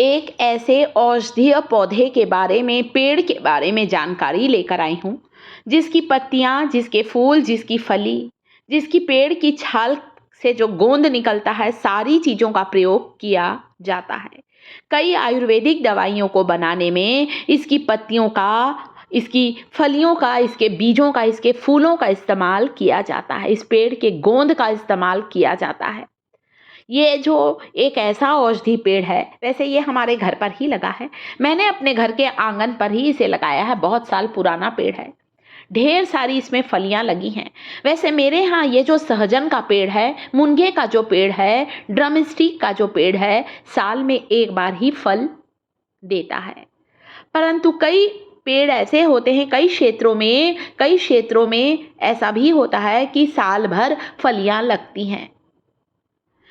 एक ऐसे औषधीय पौधे के बारे में, पेड़ के बारे में जानकारी लेकर आई हूँ, जिसकी पत्तियाँ, जिसके फूल, जिसकी फली, जिसकी पेड़ की छाल से जो गोंद निकलता है, सारी चीज़ों का प्रयोग किया जाता है। कई आयुर्वेदिक दवाइयों को बनाने में इसकी पत्तियों का, इसकी फलियों का, इसके बीजों का, इसके फूलों का इस्तेमाल किया जाता है। इस पेड़ के गोंद का इस्तेमाल किया जाता है। ये जो एक ऐसा औषधि पेड़ है, वैसे ये हमारे घर पर ही लगा है। मैंने अपने घर के आंगन पर ही इसे लगाया है। बहुत साल पुराना पेड़ है। ढेर सारी इसमें फलियां लगी हैं। वैसे मेरे यहाँ ये जो सहजन का पेड़ है, मुनगे का जो पेड़ है, ड्रमस्टिक का जो पेड़ है, साल में एक बार ही फल देता है। परंतु कई पेड़ ऐसे होते हैं, कई क्षेत्रों में ऐसा भी होता है कि साल भर फलियां लगती हैं।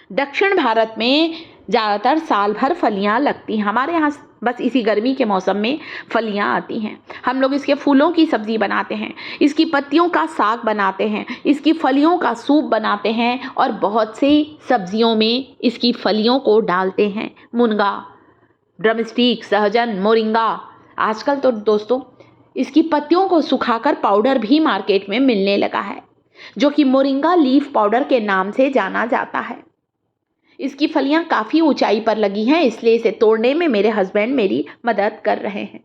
दक्षिण भारत में ज़्यादातर साल भर फलियां लगती हैं। हमारे यहाँ बस इसी गर्मी के मौसम में फलियां आती हैं। हम लोग इसके फूलों की सब्जी बनाते हैं, इसकी पत्तियों का साग बनाते हैं, इसकी फलियों का सूप बनाते हैं और बहुत सी सब्जियों में इसकी फलियों को डालते हैं। मुनगा, ड्रमस्टिक, सहजन, मोरिंगा। आजकल तो दोस्तों इसकी पत्तियों को सुखाकर पाउडर भी मार्केट में मिलने लगा है, जो कि मोरिंगा लीफ पाउडर के नाम से जाना जाता है। इसकी फलियां काफ़ी ऊंचाई पर लगी हैं, इसलिए इसे तोड़ने में मेरे हस्बैंड मेरी मदद कर रहे हैं।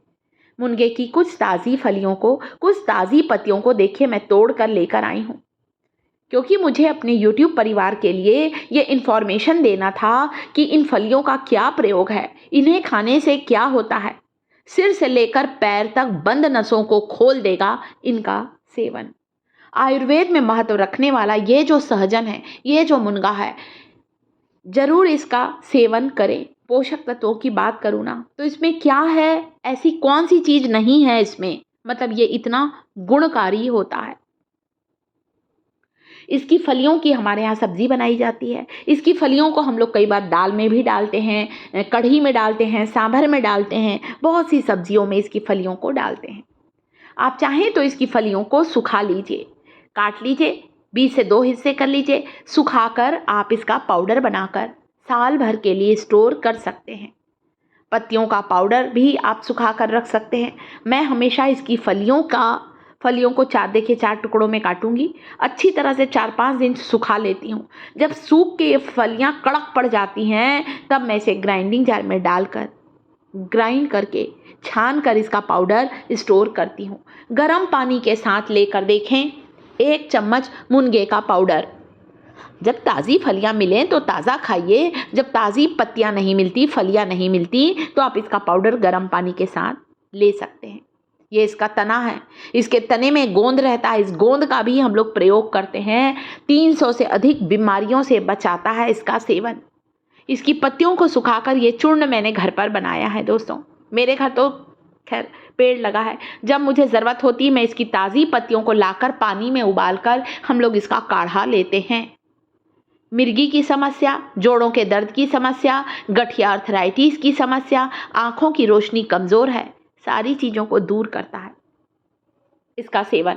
मुनगे की कुछ ताज़ी फलियों को, कुछ ताज़ी पत्तियों को देखिए मैं तोड़ कर लेकर आई हूँ, क्योंकि मुझे अपने YouTube परिवार के लिए ये इन्फॉर्मेशन देना था कि इन फलियों का क्या प्रयोग है, इन्हें खाने से क्या होता है। सिर से लेकर पैर तक बंद नसों को खोल देगा इनका सेवन। आयुर्वेद में महत्व रखने वाला ये जो सहजन है, ये जो मुनगा है, जरूर इसका सेवन करें। पोषक तत्वों की बात करूँ ना, तो इसमें क्या है, ऐसी कौन सी चीज़ नहीं है इसमें, मतलब ये इतना गुणकारी होता है। इसकी फलियों की हमारे यहाँ सब्जी बनाई जाती है। इसकी फलियों को हम लोग कई बार दाल में भी डालते हैं, कढ़ी में डालते हैं, सांभर में डालते हैं, बहुत सी सब्जियों में इसकी फलियों को डालते हैं। आप चाहें तो इसकी फलियों को सुखा लीजिए, काट लीजिए, 20 से 2 हिस्से कर लीजिए। सुखाकर आप इसका पाउडर बनाकर साल भर के लिए स्टोर कर सकते हैं। पत्तियों का पाउडर भी आप सुखा कर रख सकते हैं। मैं हमेशा इसकी फलियों को 4 टुकड़ों में काटूंगी, अच्छी तरह से 4-5 दिन सुखा लेती हूँ। जब सूख के ये फलियाँ कड़क पड़ जाती हैं, तब मैं इसे ग्राइंडिंग जार में डालकर ग्राइंड करके छान कर इसका पाउडर स्टोर करती हूँ। गर्म पानी के साथ लेकर देखें 1 चम्मच मुनगे का पाउडर। जब ताज़ी फलियाँ मिलें तो ताज़ा खाइए, जब ताज़ी पत्तियाँ नहीं मिलती, फलियाँ नहीं मिलती, तो आप इसका पाउडर गर्म पानी के साथ ले सकते हैं। ये इसका तना है, इसके तने में गोंद रहता है। इस गोंद का भी हम लोग प्रयोग करते हैं। 300 से अधिक बीमारियों से बचाता है इसका सेवन। इसकी पत्तियों को सुखाकर ये चूर्ण मैंने घर पर बनाया है दोस्तों। मेरे घर तो खैर पेड़ लगा है। जब मुझे ज़रूरत होती है, मैं इसकी ताज़ी पत्तियों को लाकर पानी में उबालकर हम लोग इसका काढ़ा लेते हैं। मिर्गी की समस्या, जोड़ों के दर्द की समस्या, गठिया आर्थराइटिस की समस्या, आँखों की रोशनी कमज़ोर है, सारी चीज़ों को दूर करता है इसका सेवन।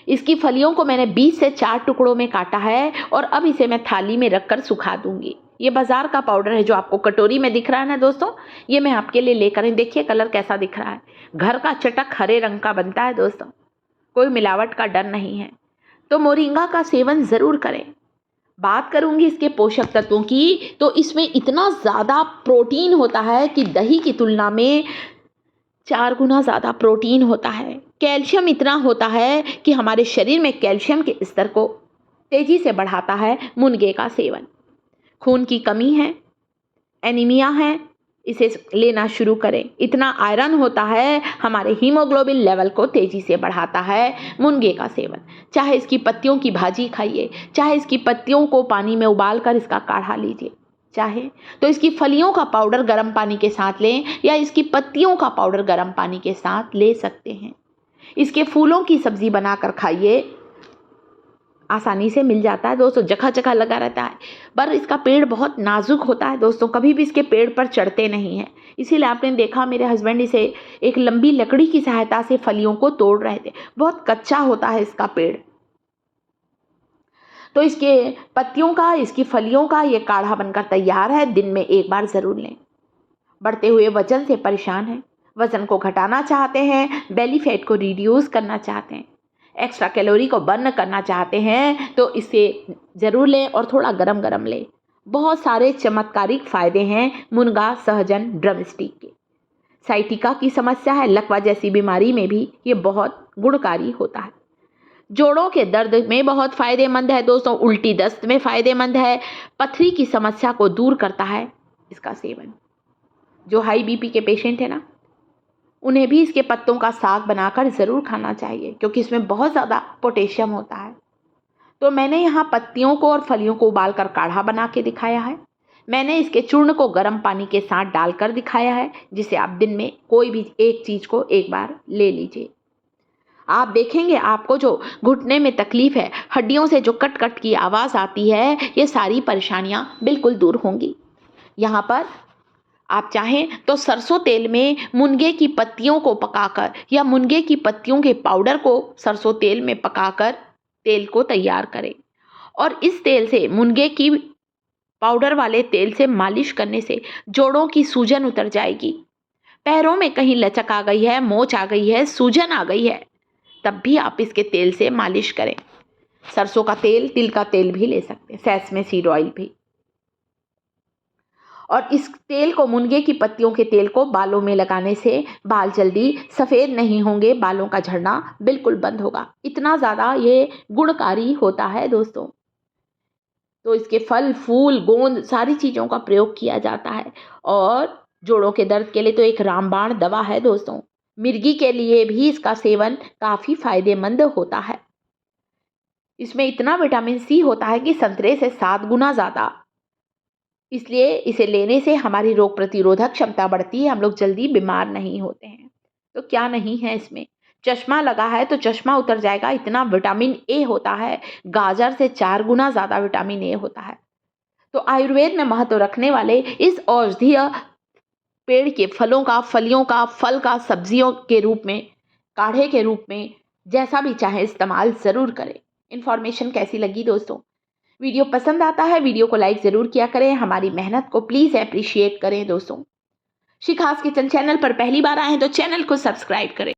इसकी फलियों को मैंने 20 से 4 टुकड़ों में काटा है और अब इसे मैं थाली में रखकर सुखा दूंगी। ये बाजार का पाउडर है जो आपको कटोरी में दिख रहा है ना दोस्तों, ये मैं आपके लिए लेकर आई। देखिए कलर कैसा दिख रहा है, घर का चटक हरे रंग का बनता है दोस्तों, कोई मिलावट का डर नहीं है। तो मोरिंगा का सेवन ज़रूर करें। बात करूंगी इसके पोषक तत्वों की, तो इसमें इतना ज़्यादा प्रोटीन होता है कि दही की तुलना में 4 गुना ज़्यादा प्रोटीन होता है। कैल्शियम इतना होता है कि हमारे शरीर में कैल्शियम के स्तर को तेज़ी से बढ़ाता है मुनगे का सेवन। खून की कमी है, एनीमिया है, इसे लेना शुरू करें। इतना आयरन होता है, हमारे हीमोग्लोबिन लेवल को तेज़ी से बढ़ाता है मुनगे का सेवन। चाहे इसकी पत्तियों की भाजी खाइए, चाहे इसकी पत्तियों को पानी में उबाल कर इसका काढ़ा लीजिए, चाहे तो इसकी फलियों का पाउडर गर्म पानी के साथ लें या इसकी पत्तियों का पाउडर गर्म पानी के साथ ले सकते हैं। इसके फूलों की सब्ज़ी बनाकर खाइए, आसानी से मिल जाता है दोस्तों, जगह जगह लगा रहता है। पर इसका पेड़ बहुत नाजुक होता है दोस्तों, कभी भी इसके पेड़ पर चढ़ते नहीं हैं। इसीलिए आपने देखा मेरे हस्बैंड इसे एक लंबी लकड़ी की सहायता से फलियों को तोड़ रहे थे। बहुत कच्चा होता है इसका पेड़। तो इसके पत्तियों का, इसकी फलियों का ये काढ़ा बनकर तैयार है। दिन में 1 बार ज़रूर लें। बढ़ते हुए वजन से परेशान हैं, वजन को घटाना चाहते हैं, बेली फैट को रिड्यूस करना चाहते हैं, एक्स्ट्रा कैलोरी को बर्न करना चाहते हैं, तो इसे ज़रूर लें और थोड़ा गरम गरम लें। बहुत सारे चमत्कारिक फ़ायदे हैं मुनगा सहजन ड्रमस्टिक के। साइटिका की समस्या है, लकवा जैसी बीमारी में भी ये बहुत गुणकारी होता है। जोड़ों के दर्द में बहुत फ़ायदेमंद है दोस्तों, उल्टी दस्त में फ़ायदेमंद है, पथरी की समस्या को दूर करता है इसका सेवन। जो हाई बीपी के पेशेंट है ना, उन्हें भी इसके पत्तों का साग बनाकर ज़रूर खाना चाहिए, क्योंकि इसमें बहुत ज़्यादा पोटेशियम होता है। तो मैंने यहाँ पत्तियों को और फलियों को उबालकर काढ़ा बना के दिखाया है। मैंने इसके चूर्ण को गर्म पानी के साथ डालकर दिखाया है, जिसे आप दिन में कोई भी एक चीज़ को एक बार ले लीजिए। आप देखेंगे आपको जो घुटने में तकलीफ़ है, हड्डियों से जो कट कट की आवाज़ आती है, ये सारी परेशानियाँ बिल्कुल दूर होंगी। यहाँ पर आप चाहें तो सरसों तेल में मुनगे की पत्तियों को पकाकर या मुनगे की पत्तियों के पाउडर को सरसों तेल में पकाकर तेल को तैयार करें, और इस तेल से, मुनगे की पाउडर वाले तेल से मालिश करने से जोड़ों की सूजन उतर जाएगी। पैरों में कहीं लचक आ गई है, मोच आ गई है, सूजन आ गई है, तब भी आप इसके तेल से मालिश करें। सरसों का तेल, तिल का तेल भी ले सकते हैं, सेसमे सीड ऑयल भी। और इस तेल को, मुनगे की पत्तियों के तेल को बालों में लगाने से बाल जल्दी सफ़ेद नहीं होंगे, बालों का झड़ना बिल्कुल बंद होगा। इतना ज़्यादा ये गुणकारी होता है दोस्तों। तो इसके फल, फूल, गोंद सारी चीज़ों का प्रयोग किया जाता है, और जोड़ों के दर्द के लिए तो एक रामबाण दवा है दोस्तों। मिर्गी के लिए भी इसका सेवन काफ़ी फायदेमंद होता है। इसमें इतना विटामिन सी होता है कि संतरे से 7 गुना ज़्यादा, इसलिए इसे लेने से हमारी रोग प्रतिरोधक क्षमता बढ़ती है, हम लोग जल्दी बीमार नहीं होते हैं। तो क्या नहीं है इसमें, चश्मा लगा है तो चश्मा उतर जाएगा, इतना विटामिन ए होता है। गाजर से 4 गुना ज़्यादा विटामिन ए होता है। तो आयुर्वेद में महत्व रखने वाले इस औषधीय पेड़ के फलों का, फलियों का, फल का सब्जियों के रूप में, काढ़े के रूप में, जैसा भी चाहे इस्तेमाल ज़रूर करें। इन्फॉर्मेशन कैसी लगी दोस्तों? वीडियो पसंद आता है, वीडियो को लाइक ज़रूर किया करें, हमारी मेहनत को प्लीज़ अप्रिशिएट करें दोस्तों। शिखास किचन चैनल पर पहली बार आए हैं तो चैनल को सब्सक्राइब करें।